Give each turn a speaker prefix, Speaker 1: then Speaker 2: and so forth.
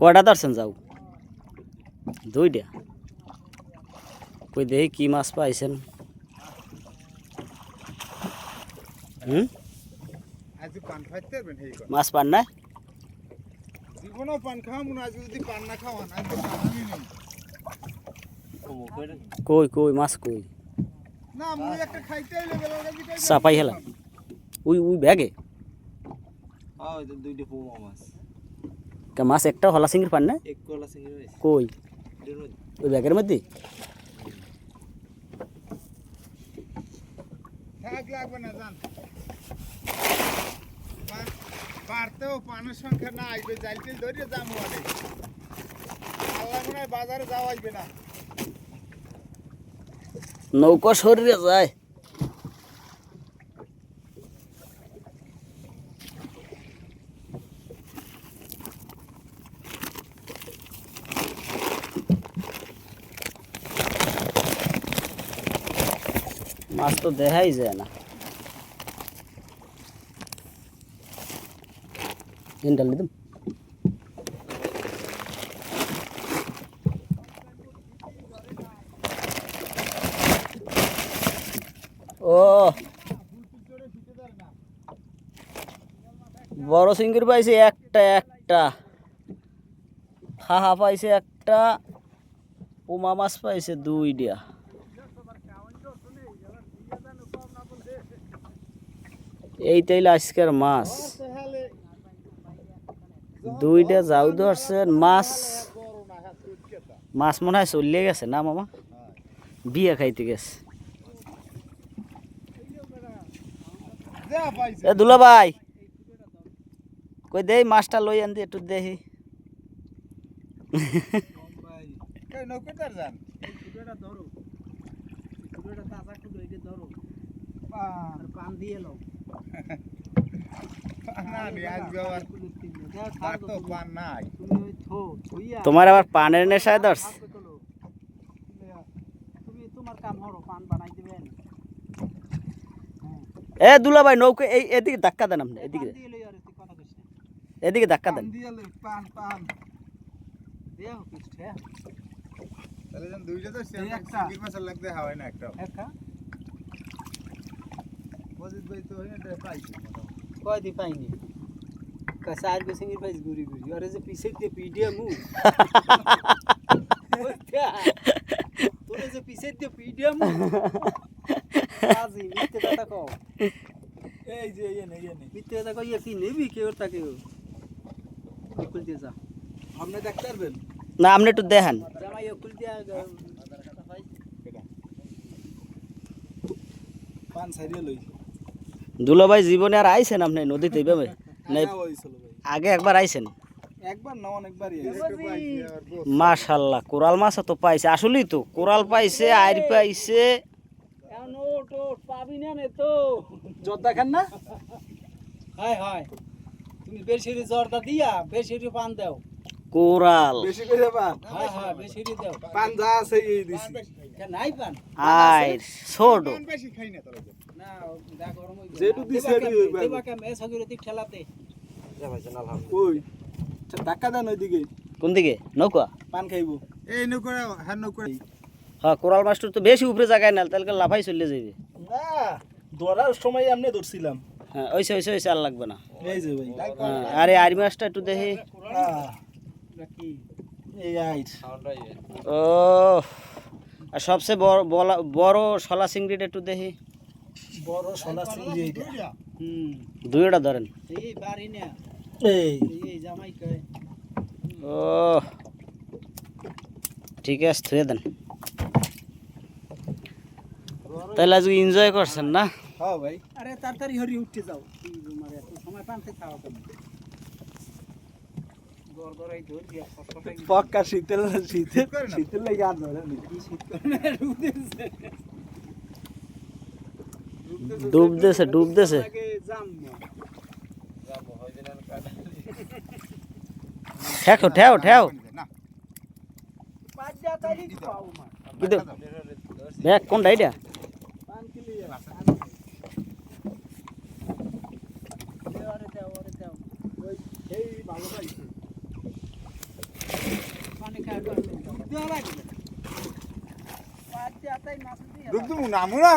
Speaker 1: কয়টা ধরছেন যাও? দুইটা। কই দেখি কি মাছ পাইছেন? মাছ পান না?
Speaker 2: জীবনও পান খাওয়া মনে আজ যদি পান না খাওয়ান
Speaker 1: কই কই মাছ কই?
Speaker 2: না মুই একটা খাইতে আইলে
Speaker 1: চাপাই হেলা উই উই ব্যাগে
Speaker 3: দুইটা পোমা মাছ
Speaker 1: মাছ একটা হলা সিঙ্গির পান না?
Speaker 3: এক কলা সিঙ্গি
Speaker 1: কই ওই ব্যাগের মধ্যে?
Speaker 2: থাক লাগবে না জান পারতেও পানের সংখ্যা না আইবে জালতে ধরে যাবো আরে আল্লাহ মনে হয় বাজারে যাওয়া আসবে না
Speaker 1: নৌকা শরীরে যায়। মাছ তো দেখাই যায় না। ডাল দিতাম ও বড় সিঙ্গির পাইছে একটা একটা, হাহা পাইছে একটা, পোমা মাছ পাইছে দুইটা। এই তাইলে আজকের মাছ দুইটা যাও ধরছেন। মাছ মাছ মনে হয় চলিয়ে গেছে না মামা? বিয়ে খাইতে গেছে। এ দুলা ভাই কই দেই মাছটা লই আনতে একটু দেখি। তোমার আবার পানের নেশায় ধরছে? এ দুলা ভাই নৌকা এই এদিকে ধাক্কা দেন, আপনি এদিকে এদিকে ধাক্কা দেন।
Speaker 3: কয়দি পাইনি চার বেসিংয়ের পাইস ঘুরি ঘুরি আর যে পিছে দিয়ে পিডিয়া মু তোরে যে পিছে দিয়ে পিডিয়া মু আজি মিথ্যে কথা কও। এই যে মিথ্যে কথা কই কি নেবি কেউ তাকে অকুল দিয়ে যা আপনি দেখতে পারবেন
Speaker 1: না? আপনি একটু দেখান।
Speaker 3: জামাই অকুল দিয়া পান সাইরে লই।
Speaker 1: দুলা ভাই জীবনে আর আইছেন আপনি নদীতে এইভাবে? আগে একবার আইছেন?
Speaker 3: একবার না অনেকবারই।
Speaker 1: মাশাআল্লাহ কোরাল মাছ তো পাইছে, আসলেই তো কোরাল পাইছে, আইর পাইছে।
Speaker 3: পাবি না তো জর্দা খান না? হায় হায় তুমি বেশি জর্দা দিয়া বেশি পান দাও।
Speaker 1: কোরাল
Speaker 3: বেশি করে পান? হ্যাঁ হ্যাঁ বেশি দাও। পান যা আছে এই দিছি। নাই পান?
Speaker 1: আইর ছোট
Speaker 2: বেশি খাই না তাহলে
Speaker 3: না গা গরম হই যেটু দিছে এডি হইবা। দেবা কে মে সগিরে দিক ঠেলাতে যা ভাইজান আলহামদুলিল্লাহ। ওই ধাক্কা দেন ওইদিকে।
Speaker 1: কোন দিকে? নৌকা
Speaker 3: পান খাইবো
Speaker 2: এই নৌকা হ্যাঁ নৌকা।
Speaker 1: হ্যাঁ কোরাল মাছটা তো বেশি উপরে জায়গায় না, তাহলে লাফাই চলে যাবে।
Speaker 3: না ধরার সময় আমি ধরছিলাম।
Speaker 1: হ্যাঁ ওইসে ওইসে ওইসে আর লাগবে না।
Speaker 3: এই যে ভাই
Speaker 1: আরে আইর মাছটা একটু দেখি।
Speaker 3: কি এই আইর
Speaker 1: ও আর সবচেয়ে বড় শলা চিংড়িটা একটু দেখি।
Speaker 3: বড় শলা চিংড়ি এইটা।
Speaker 1: দুইটা ধরেন।
Speaker 3: এই বাড়ি না এই জামাই কয়।
Speaker 1: ও ঠিক আছে থুয়ে দেন। তাহলে আজকে এনজয় করছেন না?
Speaker 3: হ্যাঁ ভাই। আরে তাড়াতাড়ি হরি উঠতে যাও। মানে এত সময় পান খেতে খাওয়া কম। গড়গড়াই ধর দিয়া ফটফটাই পক্কা শীতেল লাগি আর ধরে নি। কি শীত করে না
Speaker 1: ডুব দেছে
Speaker 3: আগে জাম হইবে না কাটা।
Speaker 1: ঠেও ঠেও
Speaker 3: পাঁচ যা তাইলি পাও মা।
Speaker 1: কিন্তু দেখ কোনটা এটা?
Speaker 3: পান ক্লিয়ার। দেওয়ারে দাও ওই এই ভালো পাইছে। দেওয়া লাগে। পাঁচ দিয়ে আতাই মাছ দিয়ে
Speaker 2: দুধ নামুরা